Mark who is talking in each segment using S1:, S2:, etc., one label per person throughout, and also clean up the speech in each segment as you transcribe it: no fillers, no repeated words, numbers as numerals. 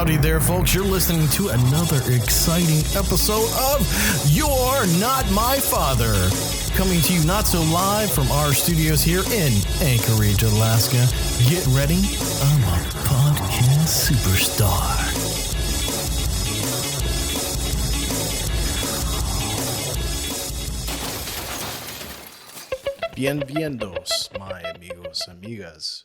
S1: Howdy there, folks. You're listening to another exciting episode of You're Not My Father. Coming to you not so live from our studios here in Anchorage, Alaska. Get ready. I'm a podcast superstar. Bienvenidos, my amigos, amigas.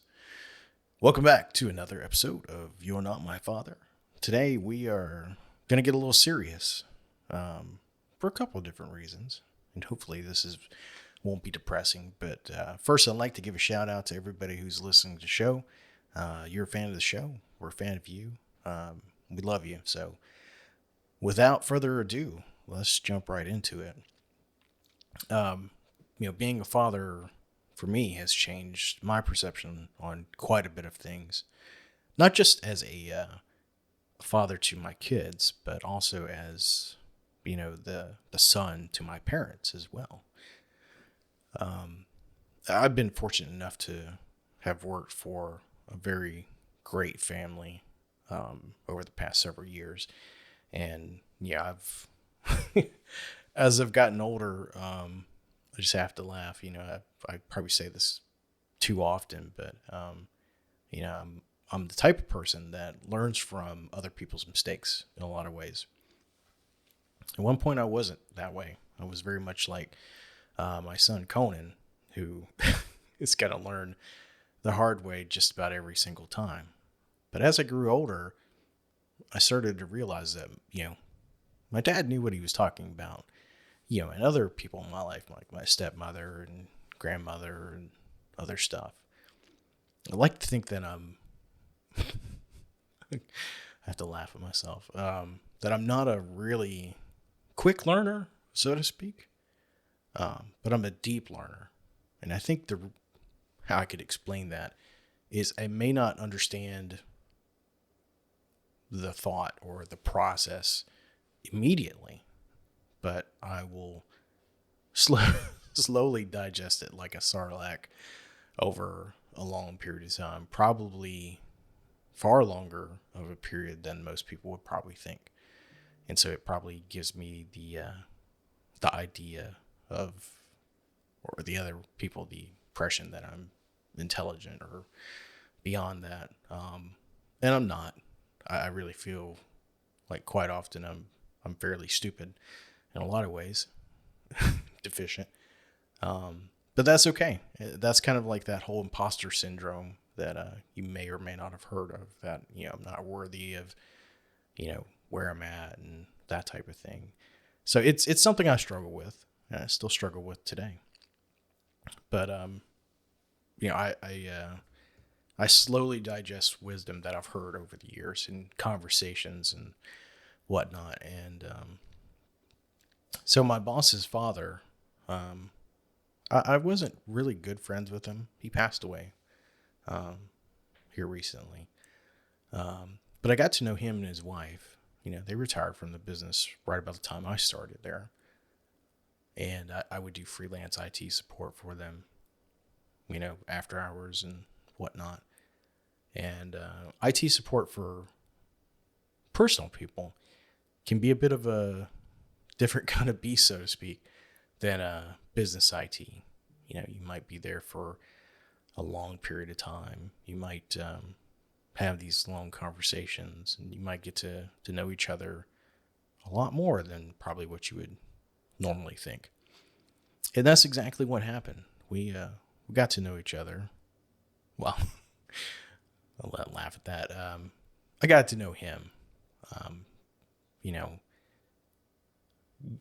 S1: Welcome back to another episode of You're Not My Father. Today we are going to get a little serious for a couple of different reasons. And hopefully won't be depressing. But first, I'd like to give a shout out to everybody who's listening to the show. You're a fan of the show. We're a fan of you. We love you. So without further ado, let's jump right into it. Being a father for me has changed my perception on quite a bit of things. Not just as a father to my kids, but also as, the son to my parents as well. I've been fortunate enough to have worked for a very great family over the past several years. And I've, as I've gotten older, I just have to laugh. I probably say this too often, but, I'm the type of person that learns from other people's mistakes in a lot of ways. At one point, I wasn't that way. I was very much like my son, Conan, who is going to learn the hard way just about every single time. But as I grew older, I started to realize that, my dad knew what he was talking about. And other people in my life, like my stepmother and grandmother and other stuff. I like to think that I have to laugh at myself, that I'm not a really quick learner, so to speak, but I'm a deep learner. And I think how I could explain that is I may not understand the thought or the process immediately, but I will slowly digest it like a sarlacc over a long period of time, probably far longer of a period than most people would probably think. And so it probably gives me the idea of, or the other people, the impression that I'm intelligent or beyond that. And I'm not. I really feel like quite often I'm fairly stupid in a lot of ways, deficient. But that's okay. That's kind of like that whole imposter syndrome that you may or may not have heard of, that, I'm not worthy of, where I'm at and that type of thing. So it's something I struggle with, and I still struggle with today. But, I slowly digest wisdom that I've heard over the years in conversations and whatnot. And, so my boss's father, I wasn't really good friends with him. He passed away here recently. But I got to know him and his wife. They retired from the business right about the time I started there. And I would do freelance IT support for them, after hours and whatnot. And IT support for personal people can be a bit of a different kind of beast, so to speak, than business IT. You might be there for a long period of time. You might have these long conversations, and you might get to know each other a lot more than probably what you would normally think. And that's exactly what happened. We got to know each other. Well, I'll laugh at that. I got to know him.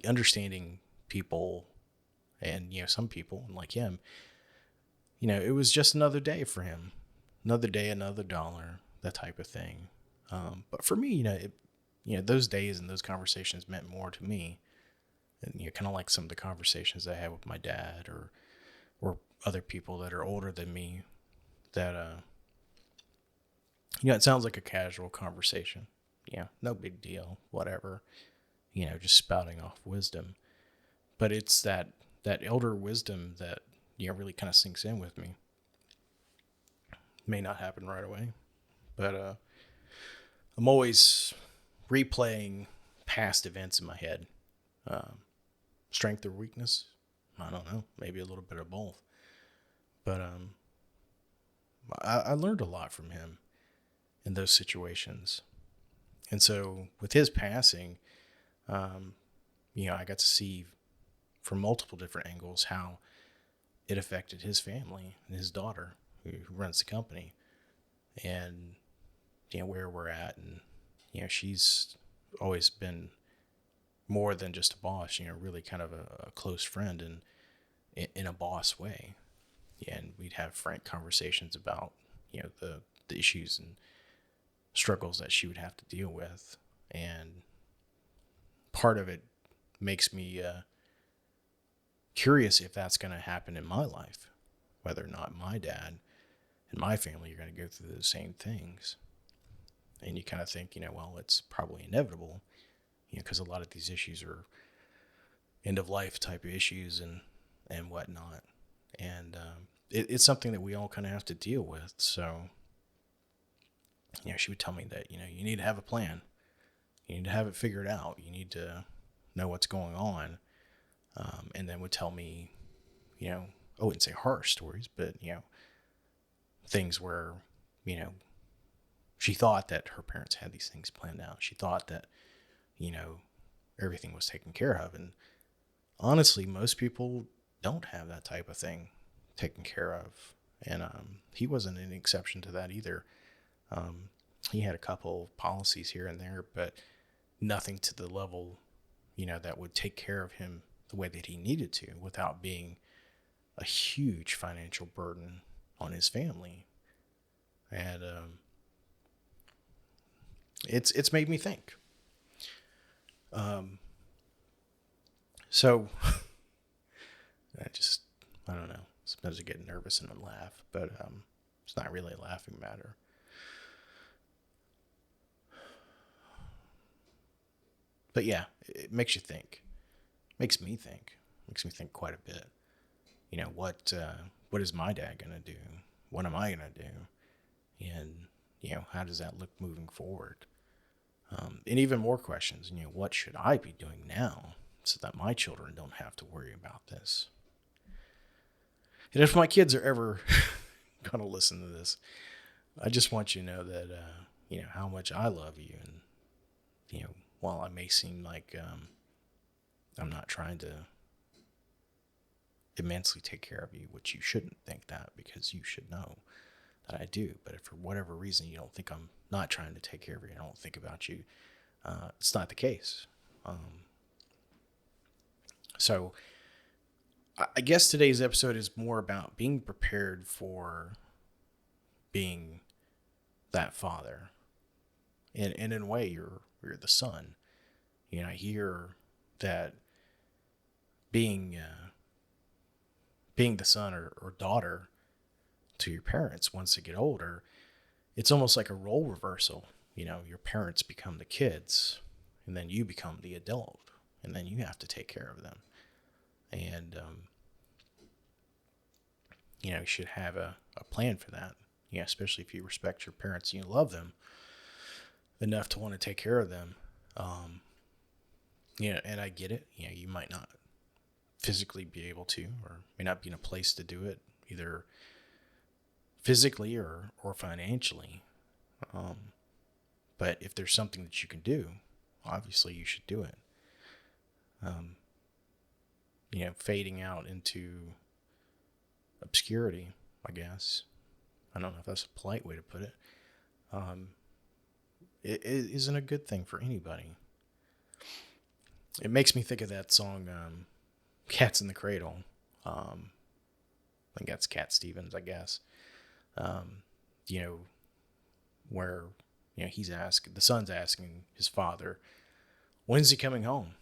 S1: Understanding people, and some people like him, it was just another day for him, another day, another dollar, that type of thing. But for me, those days and those conversations meant more to me, and kind of like some of the conversations I had with my dad or other people that are older than me, that it sounds like a casual conversation. No big deal, whatever. Just spouting off wisdom. But it's that elder wisdom that, really kind of sinks in with me. May not happen right away, but I'm always replaying past events in my head. Strength or weakness? I don't know. Maybe a little bit of both. But I learned a lot from him in those situations. And so with his passing, I got to see from multiple different angles how it affected his family and his daughter who runs the company, and where we're at. And she's always been more than just a boss, really kind of a close friend, and in a boss way. And we'd have frank conversations about the issues and struggles that she would have to deal with. And part of it makes me curious if that's going to happen in my life, whether or not my dad and my family are going to go through the same things. And you kind of think, well, it's probably inevitable, because a lot of these issues are end of life type of issues and whatnot. And it's something that we all kind of have to deal with. So, she would tell me that, you need to have a plan. You need to have it figured out. You need to know what's going on. And then would tell me, I wouldn't say horror stories, but, things where, she thought that her parents had these things planned out. She thought that, everything was taken care of. And honestly, most people don't have that type of thing taken care of. And he wasn't an exception to that either. He had a couple of policies here and there, but nothing to the level, that would take care of him the way that he needed to without being a huge financial burden on his family. And it's made me think. So I don't know. Sometimes I get nervous and I laugh, but it's not really a laughing matter. But yeah, it makes you think. Makes me think. Makes me think quite a bit. What is my dad gonna do? What am I gonna do? And how does that look moving forward? And even more questions. What should I be doing now so that my children don't have to worry about this? And if my kids are ever gonna listen to this, I just want you to know that how much I love you, and while I may seem like I'm not trying to immensely take care of you, which you shouldn't think that, because you should know that I do. But if for whatever reason you don't think I'm not trying to take care of you, I don't think about you, it's not the case. So I guess today's episode is more about being prepared for being that father. And in a way, you're the son. I hear that being the son or daughter to your parents once they get older, it's almost like a role reversal. Your parents become the kids, and then you become the adult, and then you have to take care of them. And you should have a plan for that. Especially if you respect your parents and you love them enough to want to take care of them. And I get it. You might not physically be able to, or may not be in a place to do it, either physically or financially. But if there's something that you can do, obviously you should do it. Fading out into obscurity, I guess. I don't know if that's a polite way to put it. It isn't a good thing for anybody. It makes me think of that song, Cats in the Cradle. I think that's Cat Stevens, I guess. Where, the son's asking his father, when's he coming home?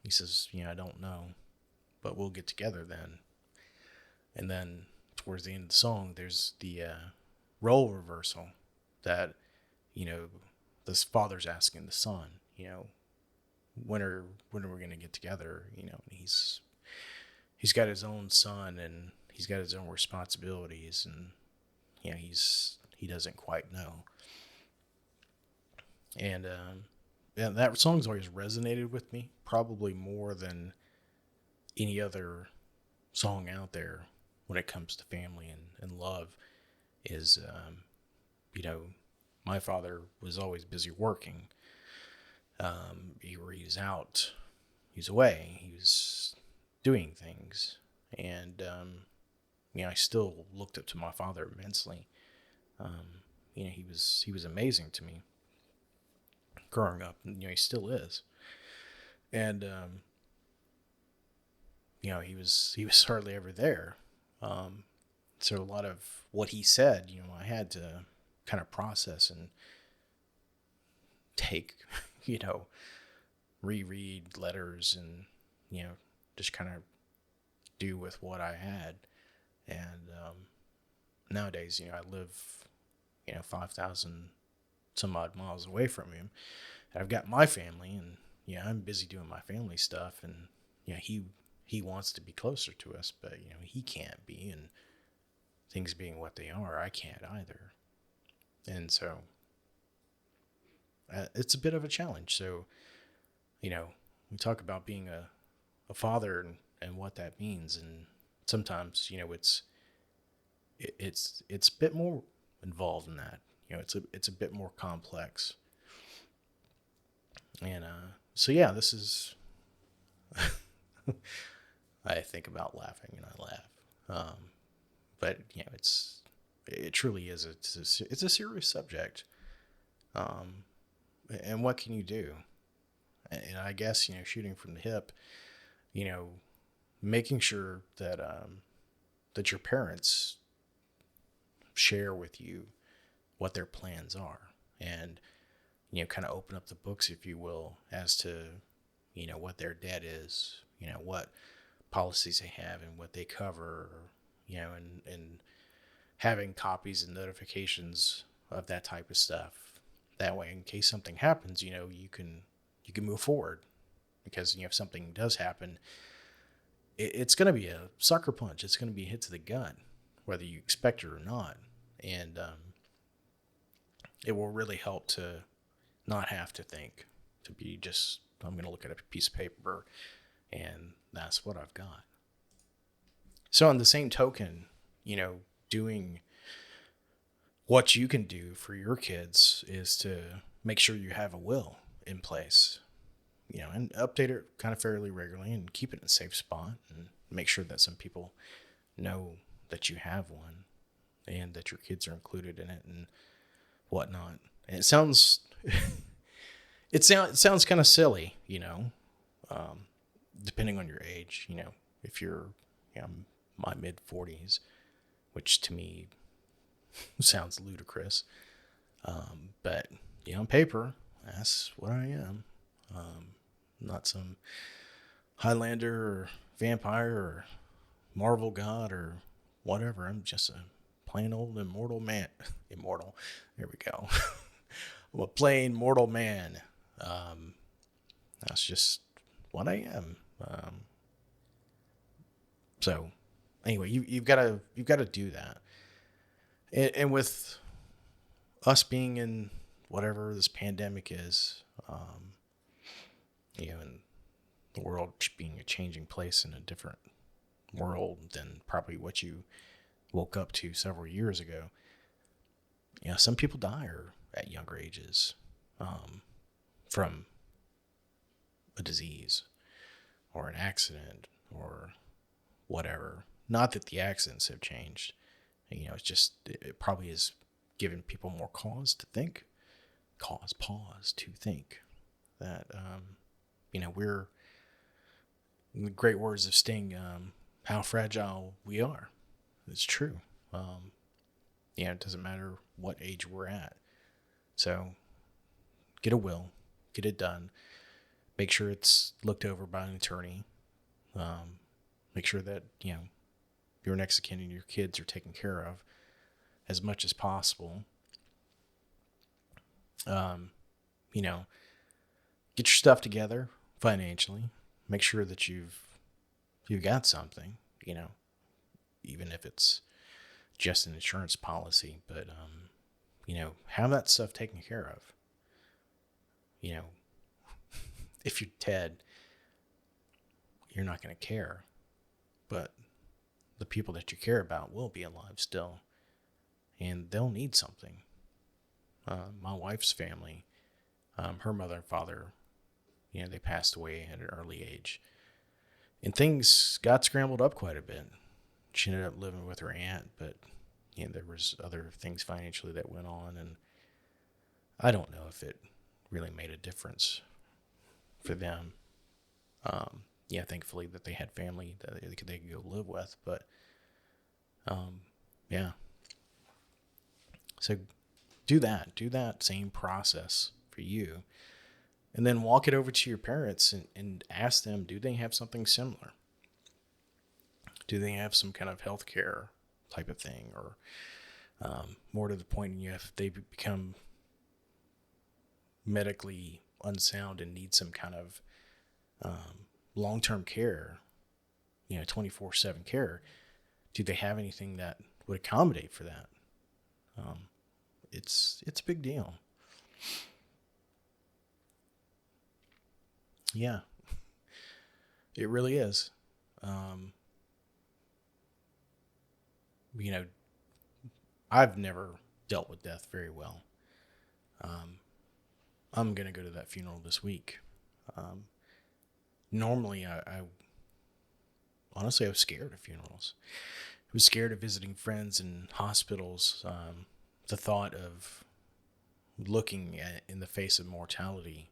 S1: He says, I don't know, but we'll get together then. And then towards the end of the song, there's the role reversal that, this father's asking the son, when are we going to get together? He's got his own son, and he's got his own responsibilities, and he doesn't quite know. And yeah, that song's always resonated with me, probably more than any other song out there when it comes to family and love. Is you know, my father was always busy working. He was out, he's away, he was doing things, and I still looked up to my father immensely. He was amazing to me growing up, and he still is. And he was hardly ever there. Um, so a lot of what he said, I had to kind of process and take, you know, reread letters and just kind of do with what I had. And nowadays, I live 5,000 some odd miles away from him. And I've got my family, and I'm busy doing my family stuff, and he wants to be closer to us, but he can't be, and things being what they are, I can't either. And so it's a bit of a challenge. So we talk about being a father and what that means, and sometimes it's a bit more involved in that. It's a bit more complex. And so yeah, this is I think about laughing and I laugh. But it truly is it's a serious subject. Um, and what can you do? And I guess shooting from the hip, you know, making sure that your parents share with you what their plans are, and kind of open up the books, if you will, as to what their debt is, what policies they have and what they cover, and having copies and notifications of that type of stuff. That way, in case something happens, you can move forward, because if something does happen, it's going to be a sucker punch. It's going to be a hit to the gut, whether you expect it or not, and it will really help to not have to think, to be just, I'm going to look at a piece of paper and that's what I've got. So on the same token, doing what you can do for your kids is to make sure you have a will in place, and update it kind of fairly regularly and keep it in a safe spot, and make sure that some people know that you have one and that your kids are included in it and whatnot. And it sounds kind of silly, um, depending on your age. If you're my mid 40s, which to me sounds ludicrous, but on paper, that's what I am. Not some Highlander or vampire or Marvel god or whatever. I'm just a plain old immortal man. Immortal. There we go. I'm a plain mortal man. That's just what I am. So anyway, you've got to do that. And with us being in whatever this pandemic is, and the world being a changing place in a different world than probably what you woke up to several years ago. Some people die at younger ages, from a disease or an accident or whatever. Not that the accidents have changed. It's just, it probably has given people more cause to think, pause to think that, we're, in the great words of Sting, how fragile we are. It's true. It doesn't matter what age we're at. So get a will, get it done. Make sure it's looked over by an attorney. Make sure that, your next of kin and your kids are taken care of as much as possible. Get your stuff together financially. Make sure that you've got something, even if it's just an insurance policy, but, have that stuff taken care of. you know, if you're dead, you're not going to care. But the people that you care about will be alive still, and they'll need something. My wife's family, her mother and father, they passed away at an early age. And things got scrambled up quite a bit. She ended up living with her aunt, but there was other things financially that went on, and I don't know if it really made a difference for them. Thankfully that they had family that they could go live with, but yeah. So do that same process for you, and then walk it over to your parents and ask them, do they have something similar? Do they have some kind of healthcare type of thing, or more to the point, if they become medically unsound and need some kind of long-term care, 24/7 care, do they have anything that would accommodate for that? It's a big deal. Yeah, it really is. I've never dealt with death very well. I'm going to go to that funeral this week. Normally, I honestly, I was scared of funerals. I was scared of visiting friends in hospitals. The thought of looking in the face of mortality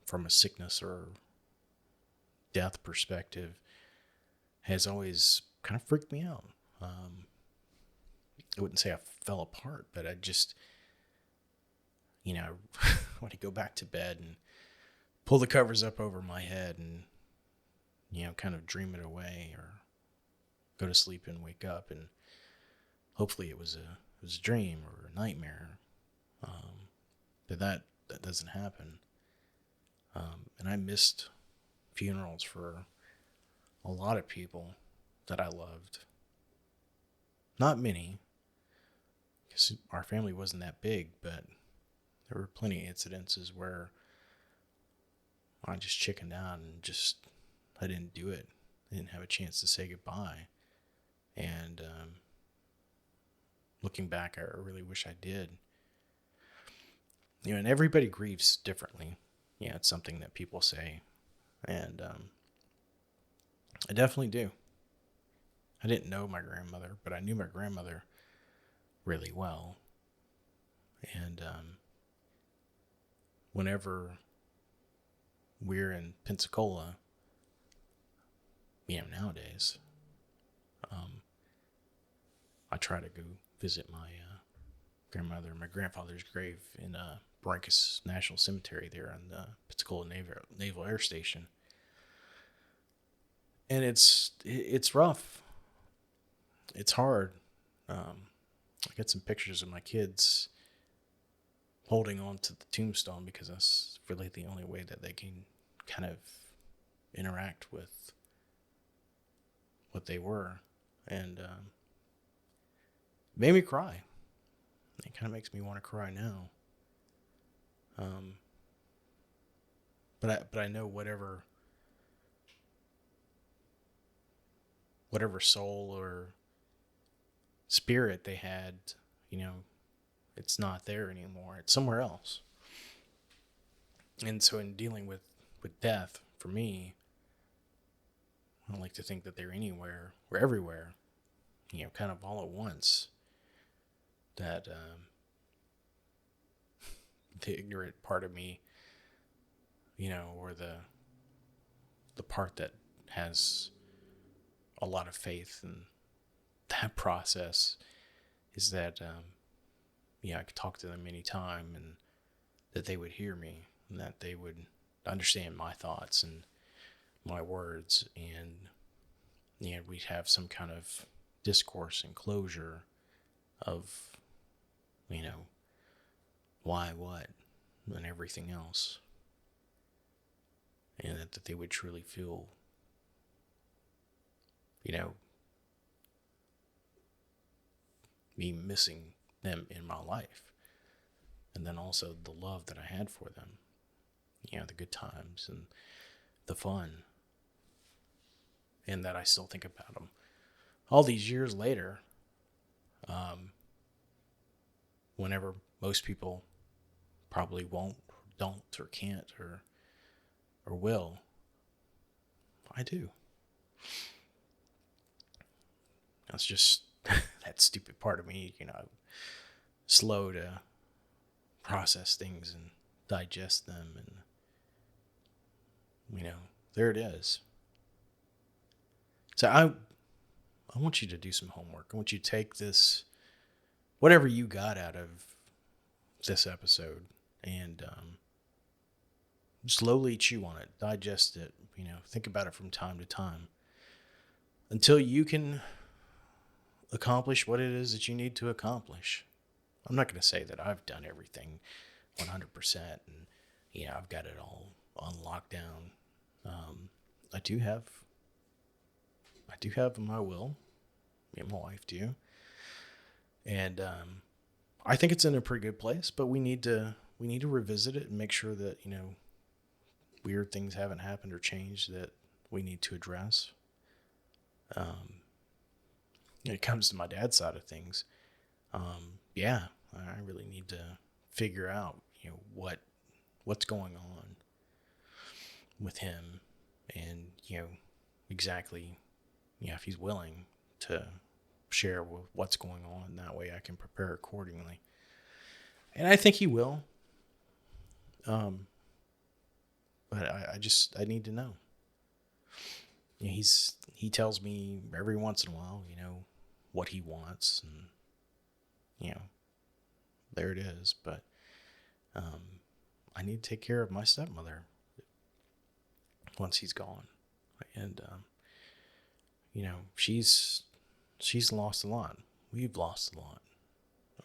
S1: from a sickness or death perspective has always kind of freaked me out. I wouldn't say I fell apart, but I just, I want to go back to bed and pull the covers up over my head and, kind of dream it away, or go to sleep and wake up, and hopefully it was a dream or a nightmare. But that doesn't happen. And I missed funerals for a lot of people that I loved. Not many, because our family wasn't that big, but there were plenty of incidences where I just chickened out and I didn't do it. I didn't have a chance to say goodbye. And looking back, I really wish I did. And everybody grieves differently. It's something that people say. And I definitely do. I didn't know my grandmother, but I knew my grandmother really well. And whenever we're in Pensacola, nowadays, I try to go visit my grandmother and my grandfather's grave in Barrancas National Cemetery there on the Pensacola Naval Air Station. And it's rough. It's hard. I got some pictures of my kids holding on to the tombstone because that's really the only way that they can kind of interact with what they were. And made me cry. It kind of makes me want to cry now. But I know whatever soul or spirit they had, it's not there anymore. It's somewhere else. And so in dealing with death, for me, I don't like to think that they're anywhere or everywhere, kind of all at once. That the ignorant part of me, or the part that has a lot of faith in that process, is that I could talk to them anytime, and that they would hear me, and that they would understand my thoughts and my words, and we'd have some kind of discourse and closure of why, what, and everything else, and that they would truly feel me missing them in my life. And then also the love that I had for them, the good times and the fun, and that I still think about them all these years later. Whenever most people probably won't, don't, or can't, or will, I do. That's just that stupid part of me, slow to process things and digest them, and there it is. So I want you to do some homework. I want you to take this, whatever you got out of this episode, and slowly chew on it, digest it, think about it from time to time until you can accomplish what it is that you need to accomplish. I'm not going to say that I've done everything 100% and, I've got it all on lockdown. I do have my will. Me and my wife do. And I think it's in a pretty good place, but we need to revisit it and make sure that, weird things haven't happened or changed that we need to address. It comes to my dad's side of things. I really need to figure out, what's going on with him, and, exactly, if he's willing to share what's going on. That way I can prepare accordingly. And I think he will. But I need to know. He tells me every once in a while, what he wants, and, there it is. But I need to take care of my stepmother once he's gone. And, she's lost a lot. We've lost a lot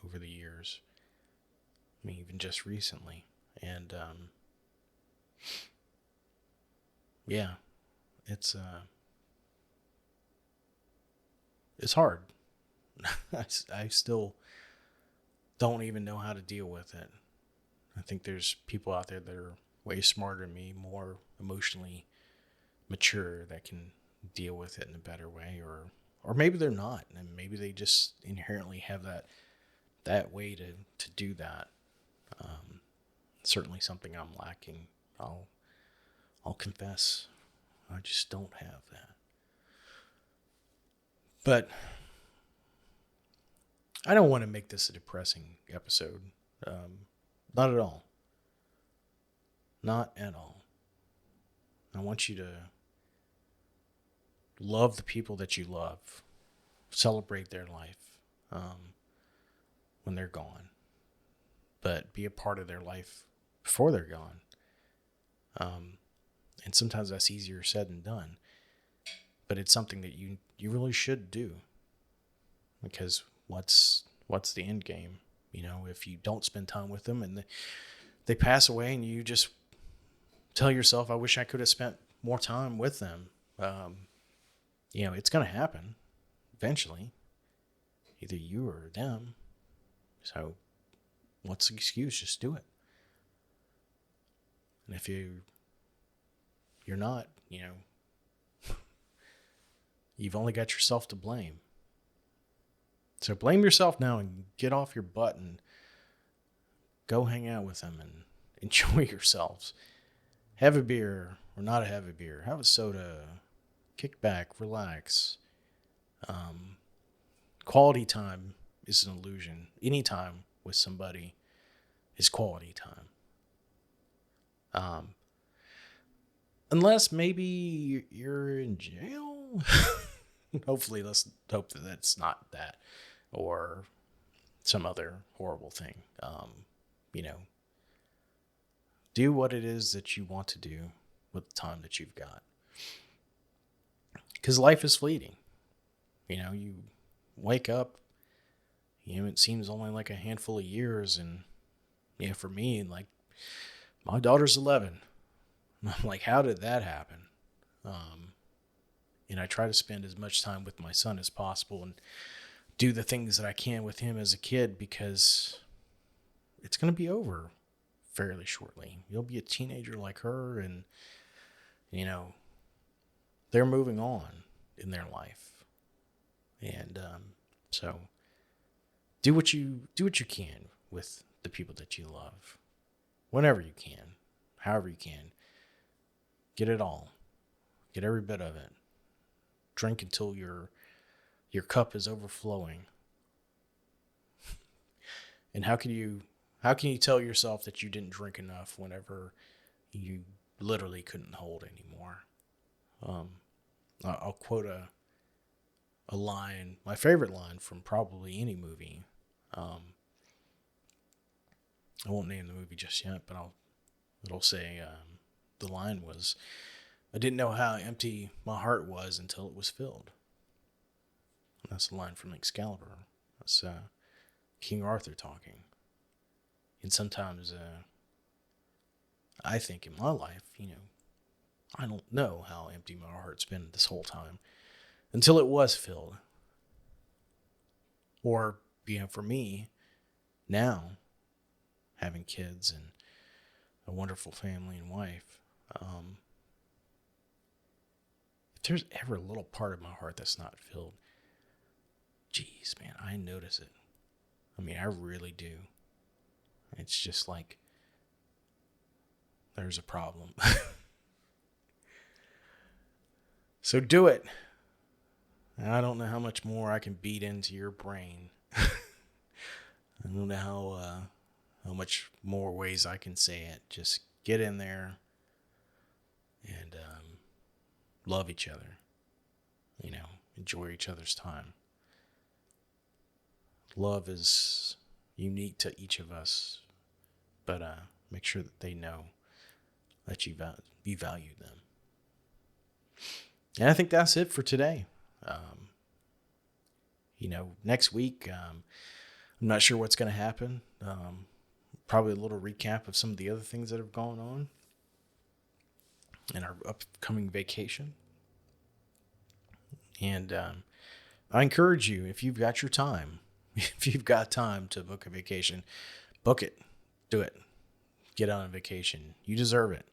S1: over the years. I mean, even just recently. And, it's hard. I still don't even know how to deal with it. I think there's people out there that are way smarter than me, more emotionally mature, that can deal with it in a better way, or maybe they're not, and maybe they just inherently have that way to do that. Certainly something I'm lacking. I'll confess, I just don't have that. But I don't want to make this a depressing episode. Not at all. Not at all. I want you to love the people that you love. Celebrate their life when they're gone. But be a part of their life before they're gone. And sometimes that's easier said than done. But it's something that you really should do. Because what's the end game? If you don't spend time with them and they pass away, and you just tell yourself, I wish I could have spent more time with them. It's going to happen eventually. Either you or them. So what's the excuse? Just do it. And if you're not, you've only got yourself to blame. So blame yourself now and get off your butt and go hang out with them and enjoy yourselves. Have a beer or not have a beer. Have a soda. Kick back, relax. Quality time is an illusion. Any time with somebody is quality time. Unless maybe you're in jail. Hopefully, let's hope that that's not that, or some other horrible thing. Do what it is that you want to do with the time that you've got. Because life is fleeting. You wake up, it seems only like a handful of years. And for me, like, my daughter's 11. And I'm like, how did that happen? And I try to spend as much time with my son as possible and do the things that I can with him as a kid, because it's going to be over fairly shortly. You'll be a teenager like her, and, you know, they're moving on in their life. And so do what you can with the people that you love. Whenever you can, however you can. Get it all. Get every bit of it. Drink until your cup is overflowing. And how can you tell yourself that you didn't drink enough whenever you literally couldn't hold anymore? I'll quote a line, my favorite line from probably any movie. I won't name the movie just yet, but it'll say the line was, "I didn't know how empty my heart was until it was filled." And that's the line from Excalibur. That's King Arthur talking. And sometimes I think in my life, I don't know how empty my heart's been this whole time until it was filled. Or, for me, now, having kids and a wonderful family and wife, if there's ever a little part of my heart that's not filled, geez, man, I notice it. I really do. It's just like there's a problem. So do it. I don't know how much more I can beat into your brain. I don't know how much more ways I can say it. Just get in there and love each other. Enjoy each other's time. Love is unique to each of us, but make sure that they know that you value them. And I think that's it for today. Next week, I'm not sure what's going to happen. Probably a little recap of some of the other things that have gone on in our upcoming vacation. And I encourage you, if you've got your time, if you've got time to book a vacation, book it. Do it. Get on a vacation. You deserve it.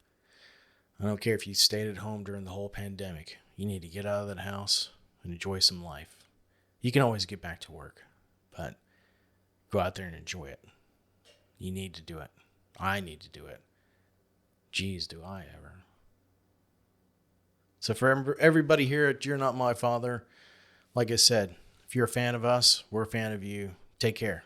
S1: I don't care if you stayed at home during the whole pandemic. You need to get out of that house and enjoy some life. You can always get back to work, but go out there and enjoy it. You need to do it. I need to do it. Geez, do I ever. So for everybody here at You're Not My Father, like I said, if you're a fan of us, we're a fan of you. Take care.